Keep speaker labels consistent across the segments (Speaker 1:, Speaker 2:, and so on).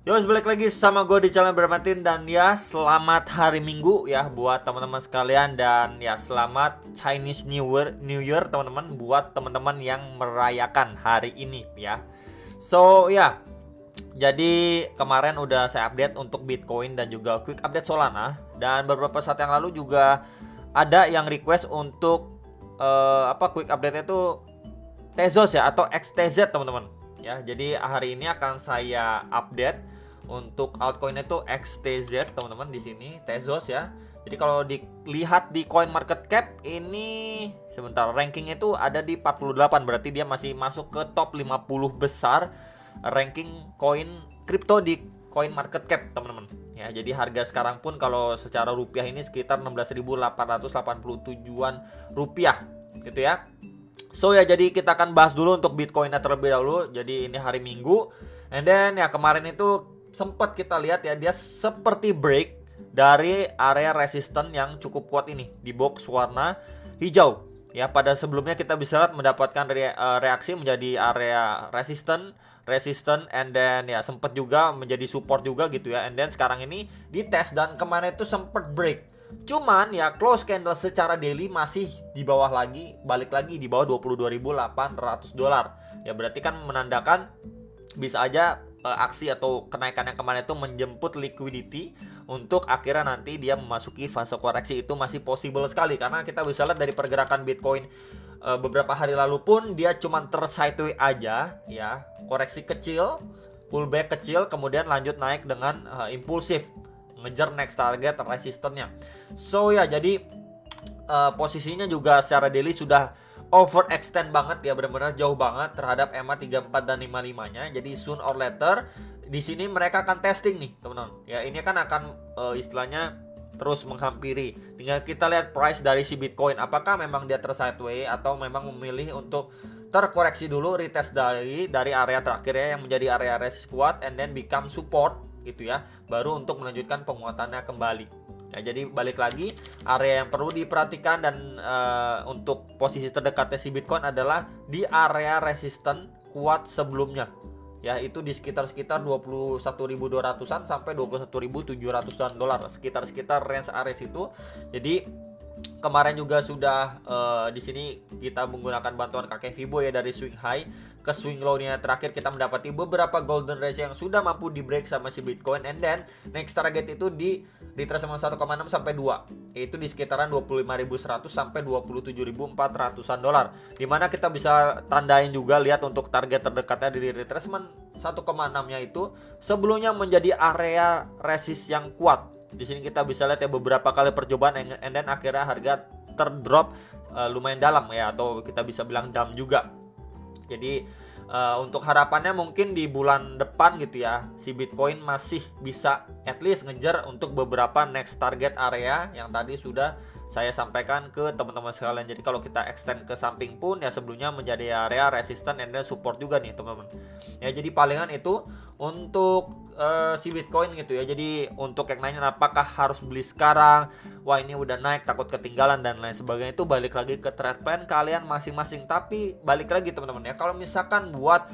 Speaker 1: Terus balik lagi sama gue di channel Bermatin. Dan ya selamat hari Minggu ya buat teman-teman sekalian. Dan ya selamat Chinese New Year teman-teman, buat teman-teman yang merayakan hari ini ya. So ya, jadi kemarin udah saya update untuk Bitcoin dan juga quick update Solana. Dan beberapa saat yang lalu juga ada yang request untuk quick update itu Tezos ya, atau XTZ teman-teman ya. Jadi hari ini akan saya update untuk altcoin itu XTZ teman-teman, di sini Tezos ya. Jadi kalau dilihat di coin market cap ini sebentar, rankingnya itu ada di 48, berarti dia masih masuk ke top 50 besar ranking koin kripto di coin market cap teman-teman ya. Jadi harga sekarang pun kalau secara rupiah ini sekitar 16.887-an rupiah gitu ya. So ya, jadi kita akan bahas dulu untuk Bitcoinnya terlebih dahulu. Jadi ini hari Minggu, and then ya kemarin itu sempat kita lihat ya, dia seperti break dari area resisten yang cukup kuat ini di box warna hijau ya. Pada sebelumnya kita bisa lihat mendapatkan reaksi menjadi area resisten, and then ya sempat juga menjadi support juga gitu ya. And then sekarang ini dites dan kemarin itu sempat break. Cuman ya close candle secara daily masih di bawah lagi, balik lagi di bawah $22.800 ya. Berarti kan menandakan bisa aja aksi atau kenaikan yang kemarin itu menjemput liquidity untuk akhirnya nanti dia memasuki fase koreksi. Itu masih possible sekali, karena kita bisa lihat dari pergerakan Bitcoin beberapa hari lalu pun dia cuma sideways aja ya, koreksi kecil, pullback kecil, kemudian lanjut naik dengan impulsif ngejar next target resistennya. So ya, jadi posisinya juga secara daily sudah overextend banget ya, benar-benar jauh banget terhadap EMA 34 dan 55-nya. Jadi soon or later di sini mereka akan testing nih, teman-teman. Ya, ini kan akan istilahnya terus menghampiri. Tinggal kita lihat price dari si Bitcoin, apakah memang dia sideways atau memang memilih untuk terkoreksi dulu, retest dari area terakhirnya yang menjadi area resist kuat, and then become support gitu ya, baru untuk melanjutkan penguatannya kembali ya. Jadi balik lagi, area yang perlu diperhatikan dan untuk posisi terdekatnya si Bitcoin adalah di area resisten kuat sebelumnya ya, itu di sekitar 21.200-an sampai 21.700-an dolar, sekitar range area itu. Jadi kemarin juga sudah di sini kita menggunakan bantuan kakek Fibo ya, dari swing high ke swing low-nya terakhir kita mendapati beberapa golden ratio yang sudah mampu di break sama si Bitcoin, and then next target itu di retracement 1,6 sampai 2, yaitu di sekitaran 25.100 sampai 27.400-an dolar. Dimana kita bisa tandain juga, lihat untuk target terdekatnya di retracement 1,6-nya itu sebelumnya menjadi area resist yang kuat. Di sini kita bisa lihat ya beberapa kali percobaan, and then akhirnya harga terdrop lumayan dalam ya, atau kita bisa bilang dump juga. Jadi untuk harapannya mungkin di bulan depan gitu ya, si Bitcoin masih bisa at least ngejar untuk beberapa next target area yang tadi sudah saya sampaikan ke teman-teman sekalian. Jadi kalau kita extend ke samping pun ya sebelumnya menjadi area resistance and then support juga nih teman-teman ya. Jadi palingan itu untuk si Bitcoin gitu ya. Jadi untuk yang nanya apakah harus beli sekarang, wah ini udah naik takut ketinggalan dan lain sebagainya, itu balik lagi ke trade plan kalian masing-masing. Tapi balik lagi teman-teman ya, kalau misalkan buat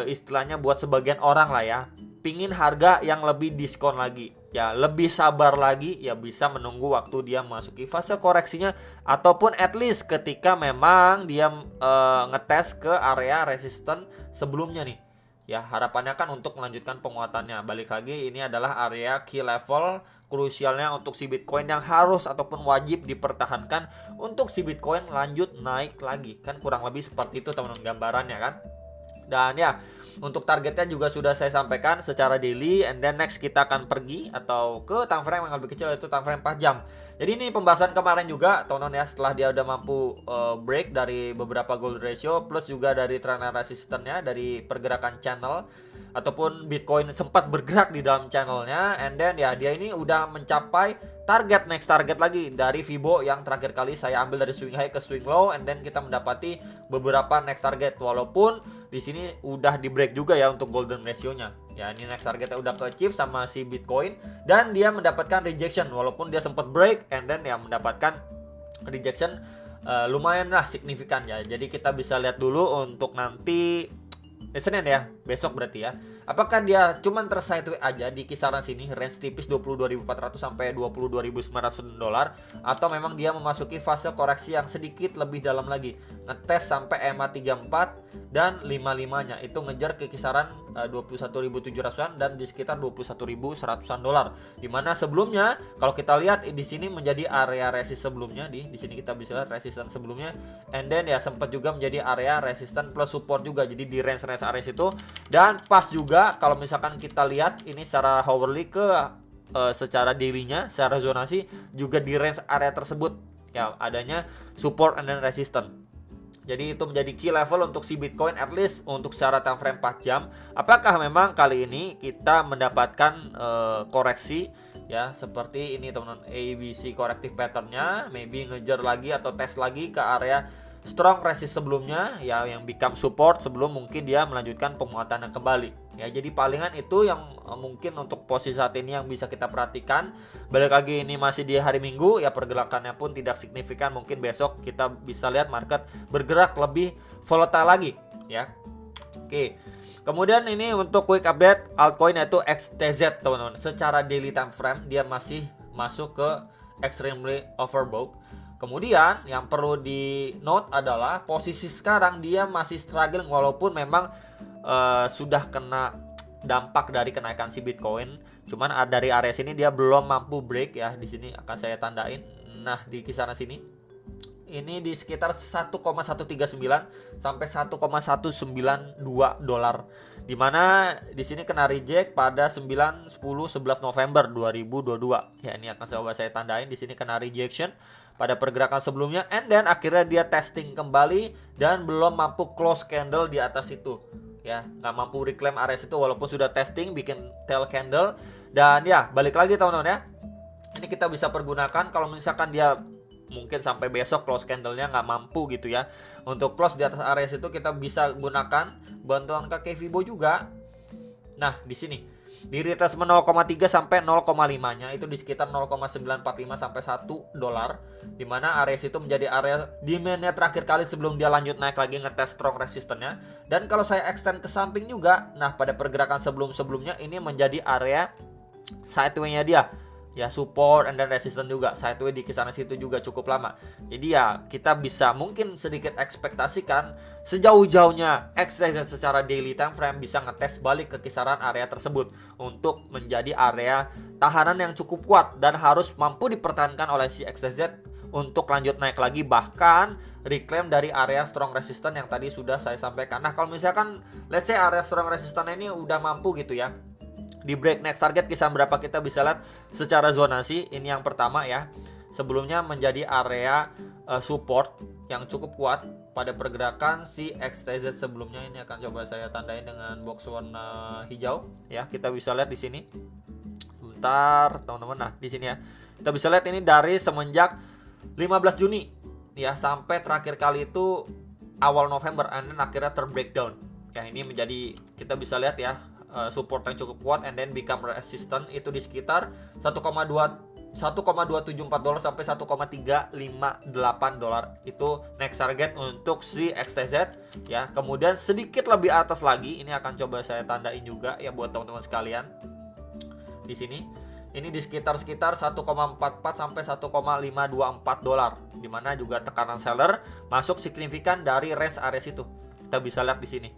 Speaker 1: istilahnya buat sebagian orang lah ya, pingin harga yang lebih diskon lagi ya, lebih sabar lagi ya, bisa menunggu waktu dia memasuki fase koreksinya, ataupun at least ketika memang dia ngetes ke area resisten sebelumnya nih ya. Harapannya kan untuk melanjutkan penguatannya. Balik lagi, ini adalah area key level krusialnya untuk si Bitcoin yang harus ataupun wajib dipertahankan untuk si Bitcoin lanjut naik lagi. Kan kurang lebih seperti itu teman-teman gambarannya kan. Dan ya, untuk targetnya juga sudah saya sampaikan secara daily, and then next kita akan pergi atau ke time frame yang lebih kecil, yaitu time frame 4 jam. Jadi ini pembahasan kemarin juga teman-teman ya, setelah dia udah mampu break dari beberapa gold ratio plus juga dari trend resistance-nya dari pergerakan channel, ataupun Bitcoin sempat bergerak di dalam channelnya, and then ya dia ini udah mencapai next target lagi dari Fibo yang terakhir kali saya ambil dari swing high ke swing low, and then kita mendapati beberapa next target, walaupun di sini udah di break juga ya untuk golden ratio-nya. Ya, ini next targetnya udah ke achieve sama si Bitcoin, dan dia mendapatkan rejection walaupun dia sempat break, and then ya mendapatkan rejection lumayan lah signifikan ya. Jadi kita bisa lihat dulu untuk nanti Senin ya, besok berarti ya, apakah dia cuman ter-sideways aja di kisaran sini, range tipis 22.400 sampai 22.900 dolar, atau memang dia memasuki fase koreksi yang sedikit lebih dalam lagi, ngetes sampai EMA 34 dan 55-nya itu ngejar ke kisaran 21.700-an dan di sekitar 21.100-an dolar. Dimana sebelumnya kalau kita lihat di sini menjadi area resist sebelumnya, di sini kita bisa lihat resistance sebelumnya, and then ya sempat juga menjadi area resistance plus support juga, jadi di range area situ. Dan pas juga kalau misalkan kita lihat ini secara hourly ke secara daily-nya, secara zonasi juga di range area tersebut ya, adanya support and then resistance. Jadi itu menjadi key level untuk si Bitcoin, at least untuk secara time frame 4 jam. Apakah memang kali ini kita mendapatkan koreksi ya seperti ini teman-teman, ABC corrective pattern-nya, maybe ngejar lagi atau tes lagi ke area strong resist sebelumnya ya, yang become support sebelum mungkin dia melanjutkan penguatan yang kembali ya. Jadi palingan itu yang mungkin untuk posisi saat ini yang bisa kita perhatikan. Balik lagi ini masih di hari Minggu ya, pergerakannya pun tidak signifikan. Mungkin besok kita bisa lihat market bergerak lebih volatile lagi ya. Oke. Kemudian ini untuk quick update altcoin yaitu XTZ teman-teman. Secara daily time frame dia masih masuk ke extremely overbought. Kemudian yang perlu di note adalah posisi sekarang dia masih struggling, walaupun memang sudah kena dampak dari kenaikan si Bitcoin. Cuman dari area sini dia belum mampu break ya. Di sini akan saya tandain. Nah, di kisaran sini ini di sekitar 1,139 sampai 1,192 dolar. Dimana di sini kena reject pada 9, 10, 11 November 2022. Ya, ini akan saya tandain di sini kena rejection pada pergerakan sebelumnya, and then akhirnya dia testing kembali dan belum mampu close candle di atas itu. Ya, nggak mampu reclaim area itu walaupun sudah testing bikin tail candle. Dan ya, balik lagi teman-teman ya. Ini kita bisa pergunakan kalau misalkan dia mungkin sampai besok close candle-nya nggak mampu gitu ya. Untuk close di atas area itu kita bisa gunakan bantuan kakek Fibo juga. Nah, di sini di retracement 0,3 sampai 0,5-nya itu di sekitar 0,945 sampai 1 dolar. Dimana area itu menjadi area demand-nya terakhir kali sebelum dia lanjut naik lagi ngetes strong resistance-nya. Dan kalau saya extend ke samping juga, nah pada pergerakan sebelum-sebelumnya ini menjadi area sideways-nya dia. Ya, support and then resistance juga, sideways di kisaran situ juga cukup lama. Jadi ya kita bisa mungkin sedikit ekspektasikan sejauh-jauhnya XTZ secara daily time frame bisa ngetes balik ke kisaran area tersebut untuk menjadi area tahanan yang cukup kuat dan harus mampu dipertahankan oleh si XTZ untuk lanjut naik lagi, bahkan reclaim dari area strong resistance yang tadi sudah saya sampaikan. Nah, kalau misalkan let's say area strong resistance ini udah mampu gitu ya, di break next target kisaran berapa, kita bisa lihat secara zonasi. Ini yang pertama ya, sebelumnya menjadi area support yang cukup kuat pada pergerakan si XTZ sebelumnya. Ini akan coba saya tandain dengan box warna hijau ya. Kita bisa lihat di sini. Sebentar teman-teman. Nah, di sini ya. Kita bisa lihat ini dari semenjak 15 Juni ya sampai terakhir kali itu awal November, and then akhirnya terbreakdown. Ya, ini menjadi kita bisa lihat ya, support yang cukup kuat and then become resistant itu di sekitar 1,274 dolar sampai 1,358 dolar. Itu next target untuk si XTZ ya. Kemudian sedikit lebih atas lagi, ini akan coba saya tandain juga ya buat teman-teman sekalian. Di sini ini di sekitar 1,44 sampai 1,524 dolar, dimana juga tekanan seller masuk signifikan dari range area situ. Kita bisa lihat di sini.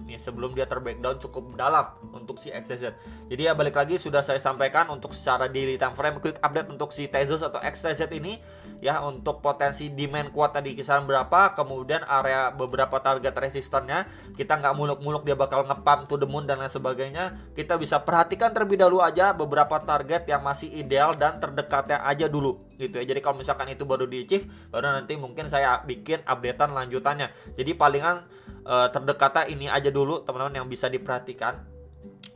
Speaker 1: Nih, sebelum dia terbreakdown cukup dalam untuk si XTZ. Jadi ya balik lagi sudah saya sampaikan untuk secara daily time frame quick update untuk si Tezos atau XTZ ini ya, untuk potensi demand kuat tadi kisaran berapa, kemudian area beberapa target resistannya, kita nggak muluk-muluk dia bakal ngepump to the moon dan lain sebagainya. Kita bisa perhatikan terlebih dahulu aja beberapa target yang masih ideal dan terdekatnya aja dulu gitu ya. Jadi kalau misalkan itu baru di achieve, baru nanti mungkin saya bikin updatean lanjutannya. Jadi palingan terdekatnya ini aja dulu teman-teman yang bisa diperhatikan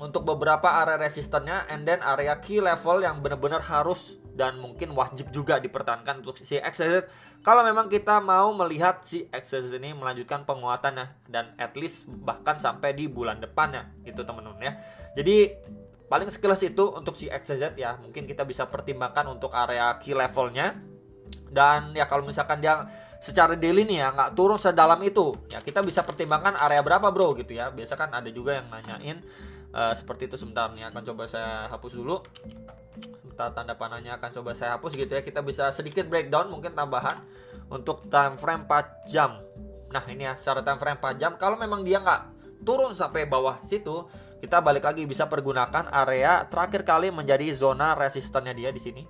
Speaker 1: untuk beberapa area resistannya, and then area key level yang benar-benar harus dan mungkin wajib juga dipertahankan untuk si XTZ kalau memang kita mau melihat si XTZ ini melanjutkan penguatannya dan at least bahkan sampai di bulan depannya gitu teman-teman ya. Jadi paling sekilas itu untuk si XTZ ya, mungkin kita bisa pertimbangkan untuk area key levelnya. Dan ya kalau misalkan dia secara daily nih ya nggak turun sedalam itu ya, kita bisa pertimbangkan area berapa bro gitu ya. Biasa kan ada juga yang nanyain Seperti itu. Sebentar nih, akan coba saya hapus dulu. Sebentar, tanda panahnya akan coba saya hapus gitu ya. Kita bisa sedikit breakdown mungkin tambahan untuk time frame 4 jam. Nah ini ya, secara time frame 4 jam, kalau memang dia nggak turun sampai bawah situ, kita balik lagi bisa pergunakan area terakhir kali menjadi zona resistannya dia di sini.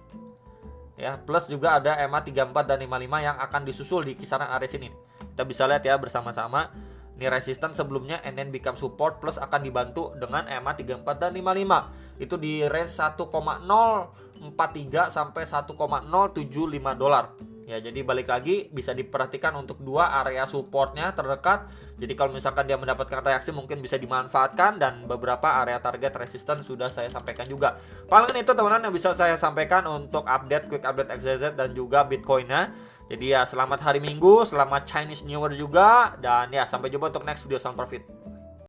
Speaker 1: Ya, plus juga ada EMA 34 dan 55 yang akan disusul di kisaran area sini. Kita bisa lihat ya bersama-sama. Ini resisten sebelumnya and then become support, plus akan dibantu dengan EMA 34 dan 55. Itu di range 1,043 sampai 1,075 dolar. Ya, jadi balik lagi bisa diperhatikan untuk dua area supportnya terdekat. Jadi kalau misalkan dia mendapatkan reaksi mungkin bisa dimanfaatkan, dan beberapa area target resisten sudah saya sampaikan juga. Paling itu teman-teman yang bisa saya sampaikan untuk update quick update XYZ dan juga Bitcoin-nya. Jadi ya, selamat hari Minggu, selamat Chinese New Year juga, dan ya sampai jumpa untuk next video. Salam profit.